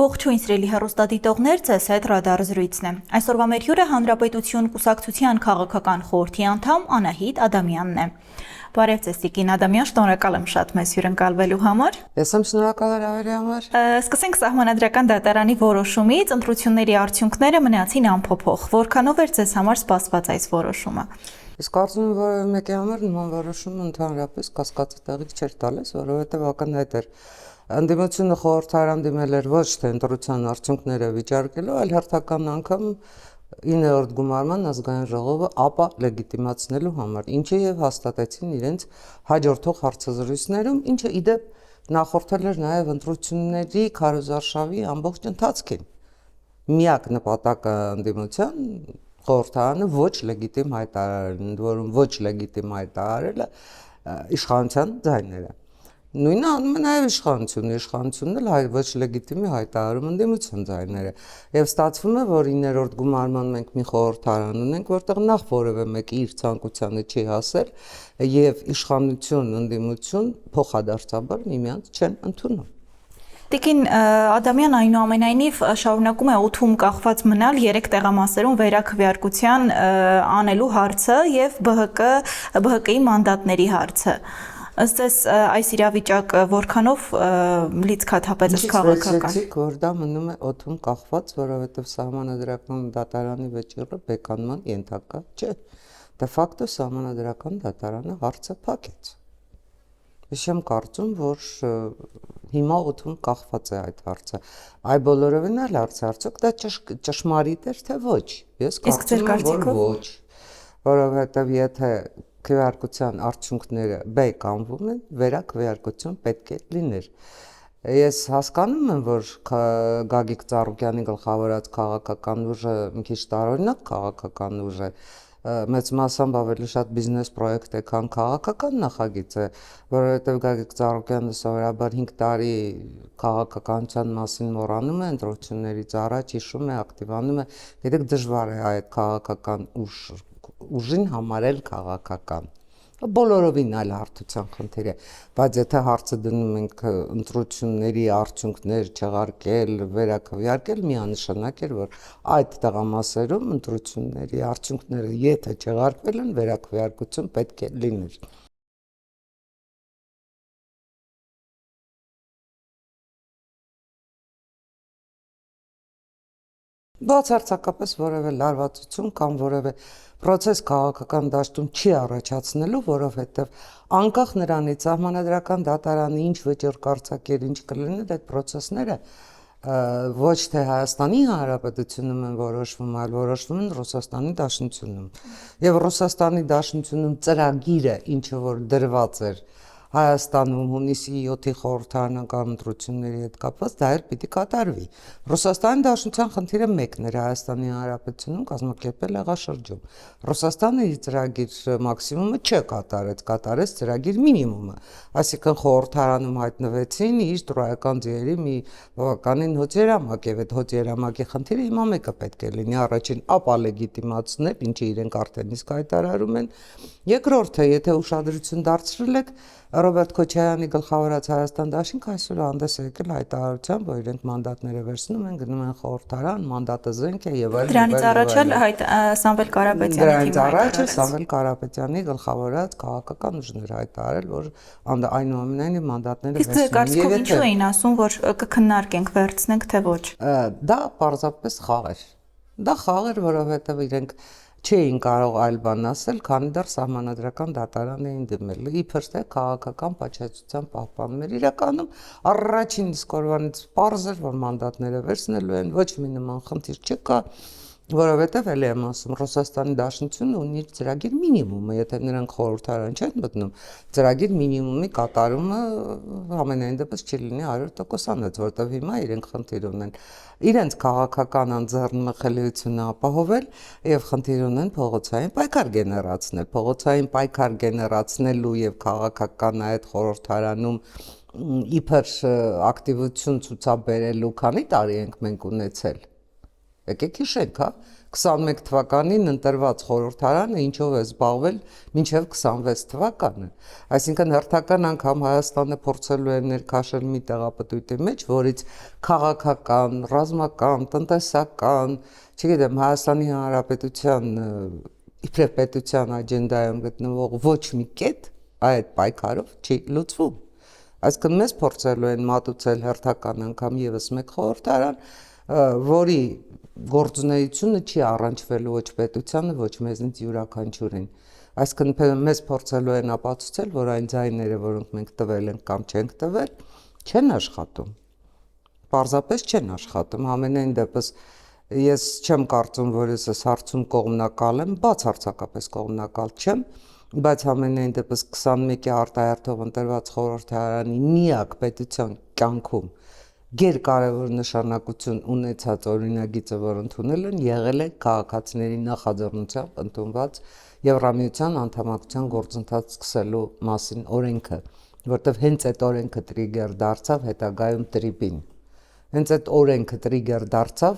Ողջույն սիրելի հեռուստադիտողներ, ձեզ հետ Ռադար զրույցն է։ Այսօրվա մեր հյուրը Հանրապետություն կուսակցության քաղաքական խորհրդի անդամ Անահիտ Ադամյանն է։ Բարև ձեզ, Տիկին Ադամյան, շնորհակալ եմ շատ մեզ հյուրընկալվելու համար։ Ես եմ շնորհակալ հրավերի համար։ Սկսենք Սահմանադրական դատարանի որոշումից, ընտրությունների արդյունքները մնացին անփոփոխ։ Որքանով էր ձեզ համար սպասված այս որոշումը։ Ես կարծում եմ, որ մեկի համար նման որոշումը ընդհանրապես կասկածի տեղիք չէր տալիս, որովհետև ակնհայտ էր ընդդիմությունը խորհրդարան դիմել էր ոչ թե ընտրության արդյունքները վիճարկելու, այլ հերթական անգամ 9-րդ գումարման ազգային ժողովը ապա լեգիտիմացնելու համար, ինչը եւ հաստատեցին իրենց հաջորդող հարցազրույցներում, ինչը իդեպ նախորդել էր նաեւ ընտրությունների քարոզարշավի ամբողջ ընթացքին։ Միակ նպատակը ընդդիմության խորհրդարանը ոչ լեգիտիմ հայտարարելն, որում ոչ լեգիտիմ հայտարարելը իշխանության ձայները։ Նույնը անում է նաև իշխանությունն էլ ոչ լեգիտիմի հայտարարում ընդդիմության ձայները։ Եվ ստացվում է, որ 9-րդ գումարման մենք մի խորհրդարան ունենք, որտեղ նախ որևէ մեկը իր ցանկությանը չի հասել, եւ իշխանություն, ընդդիմություն փոխադարձաբար միմյանց չեն ընդունում։ Տիկին Ադամյան այնուամենայնիվ շարունակում է օդում կախված մնալ 3 տեղամասերում վերաքվեարկության անելու հարցը եւ ԲՀԿ-ի մանդատների հարցը։ Ըստ էս այս իրավիճակը որքանով լիցքաթափեց քաղաքական։ Որ դա մնում է օդում կախված, որովհետեւ Սահմանադրական դատարանի վճիռը բեկանման ենթակա չէ։ Դե ֆակտո Սահմանադրական դատարանը հարցը փակեց։ Ես չեմ կարծում, որ հիմա օդում կախված է այդ հարցը։ Այ բոլորովին էլ արդյոք դա ճշմարիտ էր թե ոչ։ Ես կարծում եմ, որ ոչ, որովհետև եթե քվեարկության արդյունքները բեկանվում են, վերաքվեարկություն պետք է լիներ։ Ես հասկանում եմ, որ Գագիկ Ծառուկյանի գլխավորած քաղաքական ուժը մի քիչ տարօրինակ քաղաքական ուժ է, մեծ մասամբ ավելի շատ բիզնես պրոյեկտ է, քան քաղաքական նախագիծ է, որովհետև Գագիկ Ծառուկյանը սովորաբար 5 տարի քաղաքականության մասին մոռանում է, ընտրություններից առաջ հիշում է, ակտիվանում է, գիտեք դժվար է այդ քաղաքական ուժին համարել քաղաքական։ Բոլորովին այլ հարթության խնդիր է, բայց եթե հարցը դնում ենք ընտրությունների արդյունքներ չեղարկել, վերաքվեարկել, միանշանակ էր, որ այդ տեղամասերում ընտրությունների արդյունքները եթե չեղարկվել են, վերաքվեարկություն պետք է լիներ։ Բացարձակապես որևէ լարվածություն կամ որևէ պրոցես քաղաքական դաշտում չի առաջացնելու, որովհետև անկախ նրանից Սահմանադրական դատարանը ինչ վճիռ կարձակեր, ինչ կլինի, այդ պրոցեսները ոչ թե Հայաստանի Հանրապետությունում են որոշվում, այլ որոշվում են Ռուսաստանի Դաշնությունում։ Եվ Ռուսաստանի Դաշնությունում ծրագիրը, ինչը որ դրված էր Հայաստանում հունիսի 7-ի խորհրդարանական ընտրությունների հետ կապված, դա էլ պիտի կատարվի։ Ռուսաստանի Դաշնության խնդիրը մեկն էր Հայաստանի Հանրապետությունում կազմակերպել եղաշրջում։ Ռուսաստանը իր ծրագիր մաքսիմումը կատարեց ծրագիր մինիմումը, այսինքն խորհրդարանում հայտնվեցին իր տրոյական ձիերի մի բավականին հոծերամակ, եւ այդ հոծերամակի խնդիրը հիմա մեկը պետք է լինի, առաջին ապա լեգիտիմացնել, ինչը իրենք արդեն իսկ հայտարարում են։ Երկրորդը, եթե ուշադրություն դարձրել եք, Ռոբերտ Քոչարյանի գլխավորած Հայաստան դաշինքը այսօր հանդես է եկել հայտարարությամբ, որ իրենք մանդատները վերցնում են, գնում են խորհրդարան, մանդատը զենք է եւ այլն։ Դրանից առաջ էլ Սամվել Կարապետյանի Սամվել Կարապետյանի գլխավորած քաղաքական ուժներ հայտարարել, որ այնուամենայնիվ մանդատները վերցնում են։ Իսկ կարծիքով ինչու էին ասում, որ կքննարկենք, վերցնենք թե ոչ։ Դա պարզապես խաղ էր։ Դա խաղ էր, որովհետեւ իրենք չէին կարող այլ բան ասել, քանի դեռ Սահմանադրական դատարան էին դիմել։ Իբր թե քաղաքական պատշաճության պահպանում էր։ Իրականում առաջին իսկ օրվանից պարզ էր, որ մանդատները վերցնելու են, ոչ մի նման խնդիր չկա, որովհետև էլ եմ ասում, Ռուսաստանի Դաշնությունը ունի իր ծրագիր մինիմումը, եթե նրանք խորհրդարան չեն մտնում, ծրագիր մինիմումի կատարումը ամենայն դեպս չի լինի 100%-անց, որտեղ հիմա իրենք խնդիր ունեն իրենց քաղաքական անձեռնմխելիությունը ապահովել եւ խնդիր ունեն փողոցային պայքար գեներացնել, փողոցային պայքար գեներացնելու եւ քաղաքական այդ խորհրդարանում իբր ակտիվություն ցուցաբերելու քանի տարի ենք մենք ունեցել։ Եկեք հիշենք, հա, 21 թվականին ընտրված խորհրդարանը ինչով է զբաղվել մինչև 26 թվականը։ Այսինքն հերթական անգամ Հայաստանը փորձելու է ներքաշել մի տեղապտույտի մեջ, որից քաղաքական, ռազմական, տնտեսական, չգիտեմ, Հայաստանի Հանրապետության իբրև պետության աջենդայում գտնվող ոչ մի կետ այդ պայքարով չի լուծվում։ Այսինքն մեզ փորձելու են մատուցել հերթական անգամ եւս մեկ խորհրդարան, որի գործունեությունը չի առնչվելու ոչ պետությանը, ոչ մեզնից յուրաքանչյուրին։ Այսինքն մեզ փորձելու են ապացուցել, որ այն ձայները, որոնք մենք տվել ենք կամ չենք տվել, չեն աշխատում։ Պարզապես չեն աշխատում։ Ամենայն դեպս ես չեմ կարծում, որ ես այս հարցում կողմնակալ եմ, բացարձակապես կողմնակալ չեմ, բայց ամենայն դեպս 21-ի արտահերթով ընտրված խորհրդարանի միակ պետության կյանքում գերկարևոր նշանակություն ունեցած օրինագիծը, որ ընդունել են, եղել է քաղաքացիների նախաձեռնությամբ ընդունված Եվրամիության անդամակցության գործընթաց սկսելու մասին օրենքը, որտեղ հենց այդ օրենքը տրիգեր դարձավ հետագայում տրիպին։ Հենց այդ օրենքը տրիգեր դարձավ,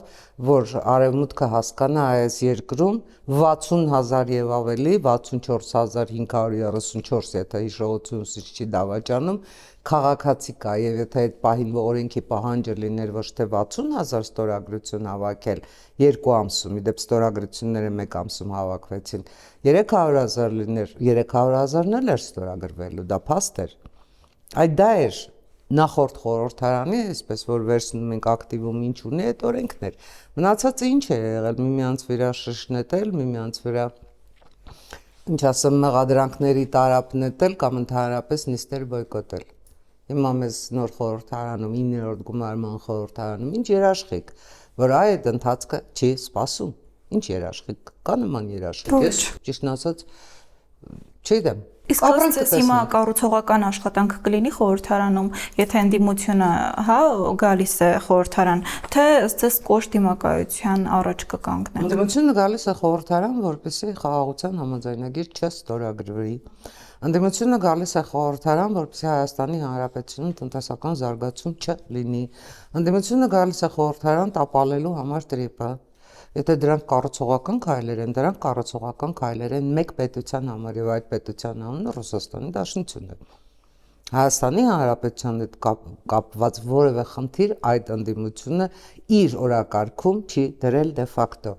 որ Արևմուտքը հասկանա այս երկրում 60,000 եւ ավելի, 64,534, եթե հիշողությունս չի դավաճանում, քաղաքացի կա, եւ եթե այդ պահին օրենքի պահանջը լիներ ոչ թե 60,000 ստորագրություն հավաքել 2 ամսում, իդեպ ստորագրությունները 1 ամսում հավաքվեցին, 300,000 լիներ, 300,000-ն էլ էր ստորագրվելու, դա փաստ էր։ Այդ դա էր նախորդ խորհրդարանի, այսպես որ վերցնում ենք ակտիվում ինչ ունի այդ օրենքներ։ Մնացածը ինչ է եղել, միմյանց վրա շշնետել, միմյանց վրա ինչ ասեմ, մեղադրանքների տարապ նետել կամ ընդհանրապես նիստեր բոյկոտել։ Հիմա մեզ նոր խորհրդարանում, 9-րդ գումարման խորհրդարանում ինչ երաշխիք, որ այդ ընթացքը չի սպասում։ Ինչ երաշխիք, կա նման երաշխիք։ Ես ճիշտն ասած չգիտեմ։ Իսկ ըստ հիմա կառուցողական աշխատանք կլինի խորհրդարանում, եթե ընդդիմությունը, գալիս է խորհրդարան, թե ըստ կոշտ դիմակայության առաջ կկանգնեն։ Ընդդիմությունը գալիս է խորհրդարան, որպեսզի խաղաղության համաձայնագիր չստորագրվի։ Ընդդիմությունը գալիս է խորհրդարան, որպեսզի Հայաստանի Հանրապետությունում տնտեսական զարգացում չլինի։ Ընդդիմությունը գալիս է խորհրդարան տապալելու համար տրիպը։ Եթե դրանք կառուցողական քայլեր են, դրանք կառուցողական քայլեր են մեկ պետության համար եւ այդ պետության անունը Ռուսաստանի Դաշնությունն է։ Հայաստանի Հանրապետության հետ կապված որևէ խնդիր այդ ընդդիմությունը իր օրակարգում չի դրել դե ֆակտո։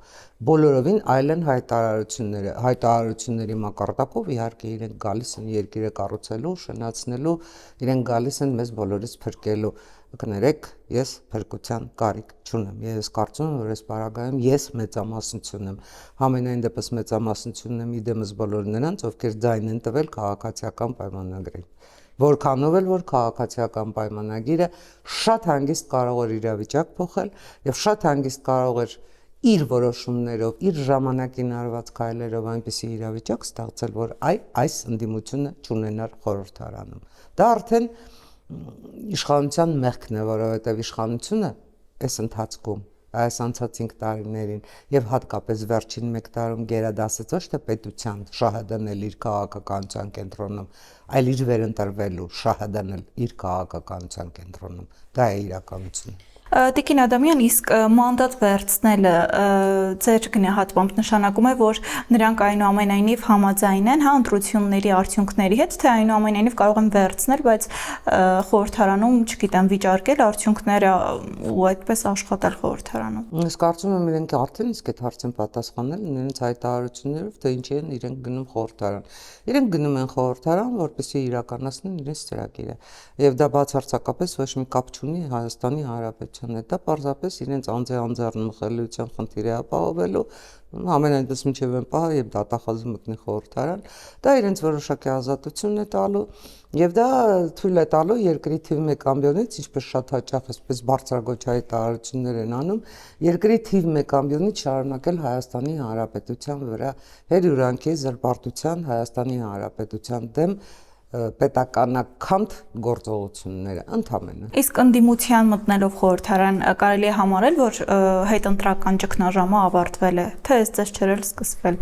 Բոլորովին այլ են հայտարարությունների մակարդակով իհարկե իրենք գալիս են երկիրը կառուցելու, շնացնելու, իրենք գալիս են մեզ բոլորից փրկելու։ Կներեք, ես փրկության կարիք չունեմ։ Ես կարծում եմ, որ այս պարագայում ես մեծամասնություն եմ։ Համենայն դեպս մեծամասնությունն եմ իդեմս բոլոր նրանց, ովքեր ձայն են տվել քաղաքացիական պայմանագրին։ Որքանով էլ որ քաղաքացիական պայմանագիրը շատ հանգիստ կարող էր իրավիճակ փոխել եւ շատ հանգիստ կարող էր իր որոշումներով, իր ժամանակին արված քայլերով այնպիսի իրավիճակ ստեղծել, որ այս ընդդիմությունը չունենար խորհրդարանում։ Դա արդեն իշխանության մեղքն է, որովհետև իշխանությունը այս ընթացքում այս անցած 5 տարիներին եւ հատկապես վերջին 1 տարում գերադասեց ոչ թե պետության շահը դնել իր քաղաքականության կենտրոնում, այլ իր վերընտրվելու շահը դնել իր քաղաքականության կենտրոնում։ Դա է իրականությունը։ Տիկին Ադամյան, իսկ մանդատ վերցնելը ձեր գնահատմամբ նշանակում է, որ նրանք այնուամենայնիվ համաձայն են ընտրությունների արդյունքների հետ, թե այնուամենայնիվ կարող են վերցնել, բայց խորհրդարանում, չգիտեմ, վիճարկել արդյունքները ու այդպես աշխատել խորհրդարանում։ Ես կարծում եմ իրենք արդեն իսկ այդ հարցին պատասխանել են իրենց հայտարարություններով, թե ինչի են իրենք գնում խորհրդարան։ Իրենք գնում են խորհրդարան, որպեսզի իրականացնեն իրենց ծրագիրը։ Եվ դա բացարձակապես ոչ մի կապ չունի Հայաստանի Հանրապետության հետ, դա պարզապես իրենց անձեռնմխելիության խնդիր է ապահովելու, ամենայնպես մինչև այն պահը, երբ դատախազը մտնի խորհրդարան, դա իրենց որոշակի ազատությունն է տալու եւ դա թույլ է տալու երկրի թիվ 1 ամբիոնից, ինչպես շատ հաճախ այսպես բարձրագույն հայտարարություններ են անում, երկրի թիվ 1 ամբիոնից շարունակել Հայաստանի Հանրապետության վրա հերյուրանքի զրպարտության Հայաստանի Հանրապետության դեմ պետականականդ գործողությունները ընդհանրապես։ Իսկ ընդդիմության մտնելով խորհրդարան կարելի է համարել, որ հետընտրական ճգնաժամը ավարտվել է, թե այստեղ չէր սկսվել։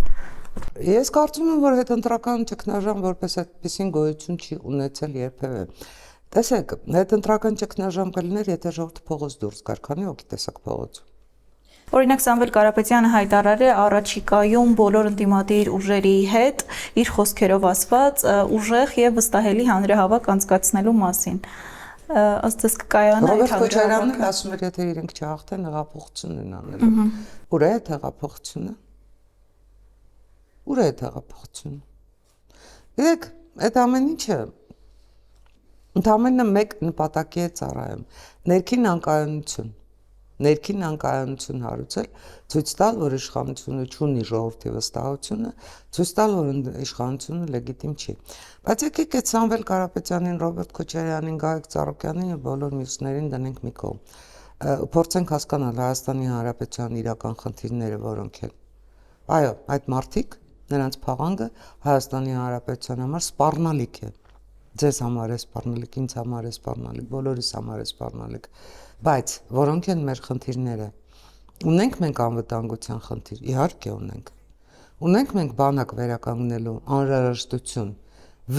Ես կարծում եմ, որ հետընտրական ճգնաժամ որպես այդպեսին գոյություն չի ունեցել երբևէ։ Տեսեք, հետընտրական ճգնաժամ կլիներ, եթե ժողովուրդը փողոց դուրս գար, քանի հոգի տեսակ փողոց։ Օրինակ Սամվել Կարապետյանը հայտարարել է առաջիկայում բոլոր ընդդիմադիր ուժերի հետ իր խոսքերով ասված ուժեղ եւ վստահելի հանրահավաք անցկացնելու մասին։ Ըստ ըս կկայանա Ռոբերտ Քոչարյանն ասում էր, եթե իրենք չհաղթեն, հեղափոխություն են անելու։ Ուր է այդ հեղափոխությունը։ Ուր է այդ հեղափոխությունը։ Գիտեք, այդ ամեն ինչը ընդամենը մեկ նպատակի է ծառայում՝ ներքին անկայունություն հարուցել, ցույց տալ, որ իշխանությունը չունի ժողովրդի վստահությունը, ցույց տալ, որ իշխանությունը լեգիտիմ չի։ Բայց եկեք այդ Սամվել Կարապետյանին, Ռոբերտ Քոչարյանին, Գագիկ Ծառուկյանին եւ բոլոր մյուսներին դնենք մի կողմ։ Փորձենք հասկանալ Հայաստանի Հանրապետության իրական խնդիրները որոնք են։ Այո, այդ մարդիկ, նրանց փաղանգը Հայաստանի Հանրապետության համար սպառնալիք է։ Ձեզ համար է սպառնալիք, ինձ համար է սպառնալիք, բոլորիս համար է սպառնալիք, բայց որոնք են մեր խնդիրները։ Ունենք մենք անվտանգության խնդիր, իհարկե ունենք։ Ունենք մենք բանակ վերականգնելու անհրաժեշտություն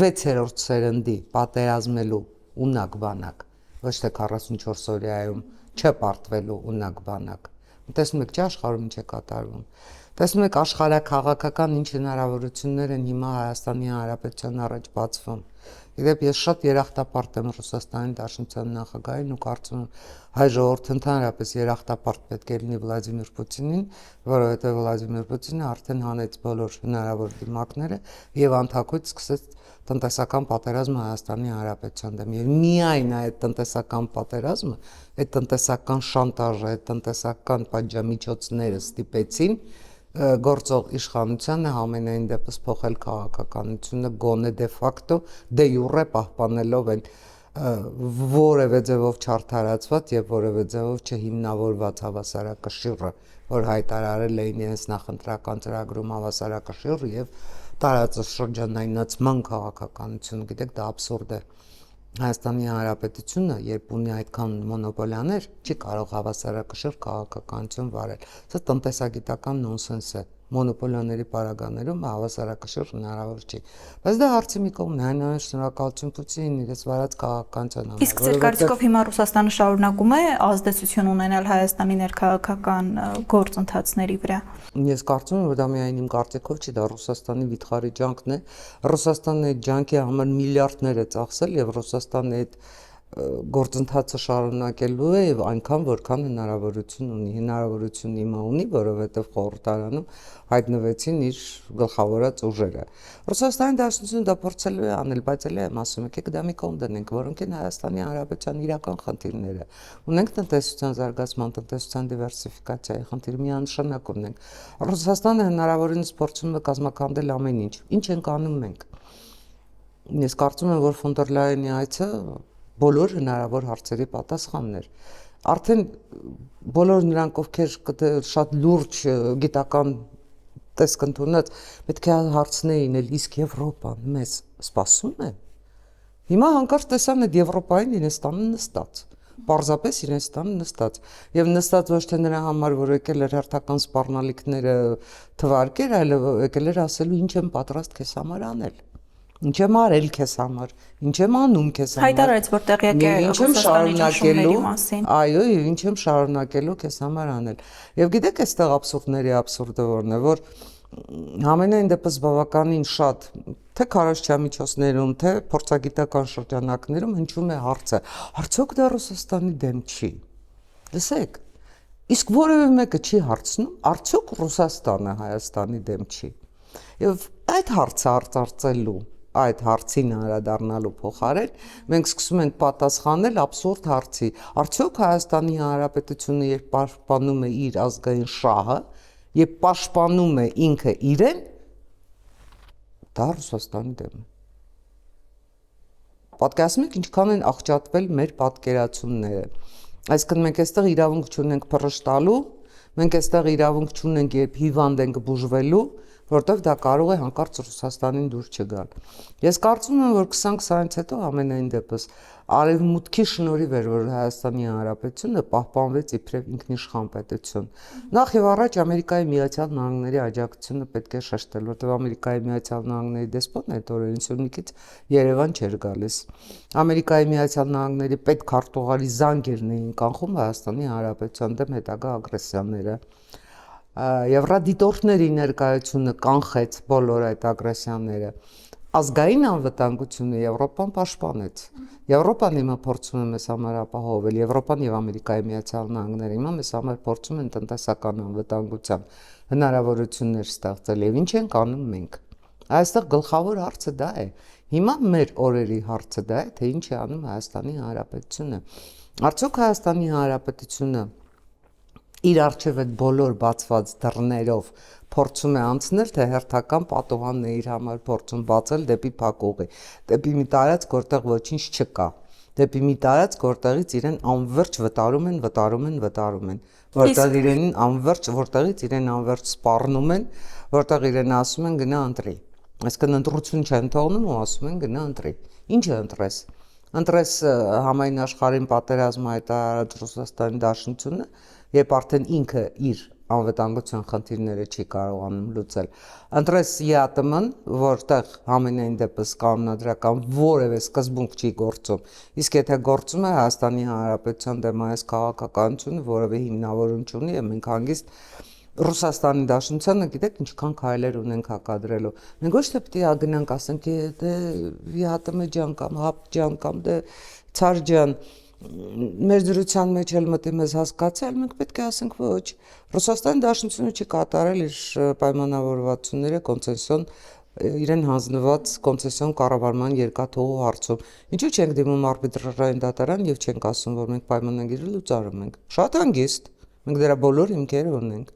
6-րդ սերնդի պատերազմելու ունակ բանակ, ոչ թե 44 օրյայում չպարտվելու ունակ բանակ։ Տեսնում եք, չէ՞ աշխարհում ինչ է կատարվում։ Տեսնում եք աշխարհաքաղաքական ինչ հնարավորություններ են հիմա Հայաստանի Հանրապետության առաջ բացվում։ Իդեպ ես շատ երախտապարտ եմ Ռուսաստանի Դաշնության նախագահին ու կարծում եմ հայ ժողովուրդը ընդհանրապես երախտապարտ պետք է լինի Վլադիմիր Պուտինին, որովհետև Վլադիմիր Պուտինը արդեն հանեց բոլոր հնարավոր դիմակները եւ անթակույց սկսեց տնտեսական պատերազմը Հայաստանի Հանրապետության դեմ։ Եվ միայն այդ տնտեսական պատերազմը, այդ տնտեսական շանտաժը, այդ տնտեսական պատժամիջոցները ստիպեցին գործող իշխանությանը համենայն դեպս փոխել քաղաքականությունը գոնե դե ֆակտո դե յուրե պահպանելով այն որևէ ձևով չարդարացված եւ որևէ ձևով չհիմնավորված հավասարակշիռը, որ հայտարարել էին իրենց նախընտրական ծրագրում հավասարակշիռ եւ տարածաշրջանայնացման քաղաքականություն, գիտեք, դա աբսուրդ է։ Հայաստանի Հանրապետությունը, երբ ունի այդքան մոնոպոլիաներ, չի կարող հավասարակշիռ քաղաքականություն վարել։ Սա տնտեսագիտական նոնսենս է։ Մոնոպոլիաների պարագաներում հավասարակշիռ հնարավոր չի։ Բայց դա հարցի մի կողմն է, այնուամենայնիվ շնորհակալություն Պուտինին իրենց վարած քաղաքականության համար։ Իսկ ձեր կարծիքով հիմա Ռուսաստանը շարունակում է ազդեցություն ունենալ Հայաստանի ներքաղաքական գործընթացների վրա։ Ես կարծում եմ, որ դա միայն իմ կարծիքով չի, դա Ռուսաստանի վիթխարի ջանքն է։ Ռուսաստանը այդ ջանքի համար միլիարդներ է ծախսել եւ Ռուսաստանը այդ գործընթացը շարունակելու է եւ այնքան որքան հնարավորություն ունի։ Հնարավորություն հիմա ունի, որովհետեւ խորհրդարանում հայտնվեցին իր գլխավորած ուժերը։ Ռուսաստանի Դաշնությունը դա փորձել է անել, բայց ելի եմ ասում, եկեք դա մի կողմ դնենք, որոնք են Հայաստանի Հանրապետության իրական խնդիրները։ Ունենք տնտեսության զարգացման, տնտեսության դիվերսիֆիկացիայի խնդիր, միանշանակ ունենք։ Ռուսաստանը հնարավորինս փորձում է կազմակերպել ամեն ինչ։ Ինչ ենք անում մենք։ Ես կարծում եմ, որ ֆոն դեր Լայենի այցը բոլոր հնարավոր հարցերի պատասխանն էր։ Արդեն բոլոր նրանք, ովքեր շատ լուրջ գիտական տեսք ընդունած, պետք է հարցնեին, իսկ Եվրոպան մեզ սպասում է։ Հիմա հանկարծ տեսան այդ Եվրոպային Իրենստանը նստած, պարզապես Իրենստանը նստած, եւ նստած ոչ թե նրա համար, որ եկել էր հերթական սպառնալիքները թվարկեր, այլ եկել էր ասելու ինչ եմ պատրաստ քեզ համար անել։ Ինչ եմ արել քեզ համար, ինչ եմ անում քեզ համար։ Հայտարարեց, որ տեղյակ է Ռուսաստանի ճնշումների մասին։ Այո, եւ ինչ եմ շարունակելու քեզ համար անել։ Եւ գիտեք, այստեղ աբսուրդների աբսուրդը որն է, որ համենայն դեպս բավականին շատ թե քարոզչամիջոցներում, թե փորձագիտական շրջանակներում հնչում է հարցը. արդյոք դա Ռուսաստանի դեմ չի։ Լսեք, իսկ որևէ մեկը չի հարցնում, արդյոք Ռուսաստանը Հայաստանի դեմ չի։ Եվ այդ հարցը արծարծելու այդ հարցին անդրադառնալու փոխարեն մենք սկսում ենք պատասխանել աբսուրդ հարցի. արդյոք Հայաստանի Հանրապետությունը երբ պաշտպանում է իր ազգային շահը եւ պաշտպանում է ինքը իրեն, դա Ռուսաստանի դեմ է։ Պատկերացնում եք ինչքան են աղճատվել մեր պատկերացումները։ Այսինքն մենք այստեղ իրավունք չունենք փռշտալու, մենք այստեղ իրավունք չունենք երբ հիվանդ ենք բուժվելու, որտեղ դա կարող է հանկարծ Ռուսաստանին դուր չգալ։ Ես կարծում եմ, որ 2020-ից հետո ամենայն դեպս արևմուտքի շնորհիվ էր, որ Հայաստանի Հանրապետությունը պահպանվեց իբրև ինքնիշխան պետություն։ Նախ եւ առաջ Ամերիկայի Միացյալ Նահանգների աջակցությունը պետք է շեշտել, որտեղ Ամերիկայի Միացյալ Նահանգների դեսպոտն այդ օրերին Սյունիքից Երևան չէր գալիս։ Ամերիկայի Միացյալ Նահանգների պետքարտուղարի զանգերն էին կանխում Հայաստանի Հանրապետության դեմ հետագա ագրեսիաները։ Եվրադիտորդների ներկայությունը կանխեց բոլոր այդ ագրեսիաները։ Ազգային անվտանգությունը Եվրոպան պաշտպանեց։ Եվրոպան հիմա փորձում է մեզ համար ապահովել, Եվրոպան եւ Ամերիկայի Միացյալ Նահանգները հիմա մեզ համար փորձում են տնտեսական անվտանգության հնարավորություններ ստեղծել եւ ինչ ենք անում մենք։ Այստեղ գլխավոր հարցը դա է։ Հիմա մեր օրերի հարցը դա է, թե ինչ է անում Հայաստանի Հանրապետությունը։ Արդյոք Հայաստանի Հանրապետությունը իր արժև այդ բոլոր բացված դռներով փորձում է անցնել, թե հերթական պատուհանն է իր համար փորձում բացել դեպի փակուղի, դեպի մի տարածք, որտեղ ոչինչ չկա, դեպի մի տարածք, որտեղից իրեն անverջ վտարում են, որտեղ իրենին անverջ, որտեղից իրեն անverջ սպառնում են, որտեղ իրեն ասում են գնա ընտրի։ Այսինքն ընտրություն չեն թողնում ու ասում են գնա ընտրի։ Ինչը ընտրես։ Ընտրես համայն աշխարհին պատերազմ հայտարարած Ռուսաստանի Դաշնությունը, երբ արդեն ինքը իր անվտանգության խնդիրները չի կարողանում լուծել։ Ընտրես ԵԱՏՄ-ն, որտեղ համենայն դեպս կանոնադրական որևէ սկզբունք չի գործում, իսկ եթե գործում է Հայաստանի Հանրապետության դեմ այս քաղաքականությունը որևէ հիմնավորում չունի, եւ մենք հանգիստ Ռուսաստանի Դաշնությանը գիտեք ինչքան քայլեր ունենք հակադրելու։ Մենք ոչ թե պիտի գնանք ասենք դե ԵԱՏՄ ջան կամ ՀԱՊ ջան կամ դե Ցար ջան մեր դրության մեջ էլ մտի մեզ հասկացել, մենք պետք է ասենք ոչ։ Ռուսաստանի Դաշնությունը չի կատարել իր պայմանավորվածությունները կոնցեսիոն իրեն հանձնված կոնցեսիոն կառավարման երկաթուղու հարցում։ Ինչու չենք դիմում արբիտրաժային դատարան եւ չենք ասում, որ մենք պայմանագիրը լուծարում ենք։ Շատ հանգիստ։ Մենք դրա բոլոր հիմքերը ունենք։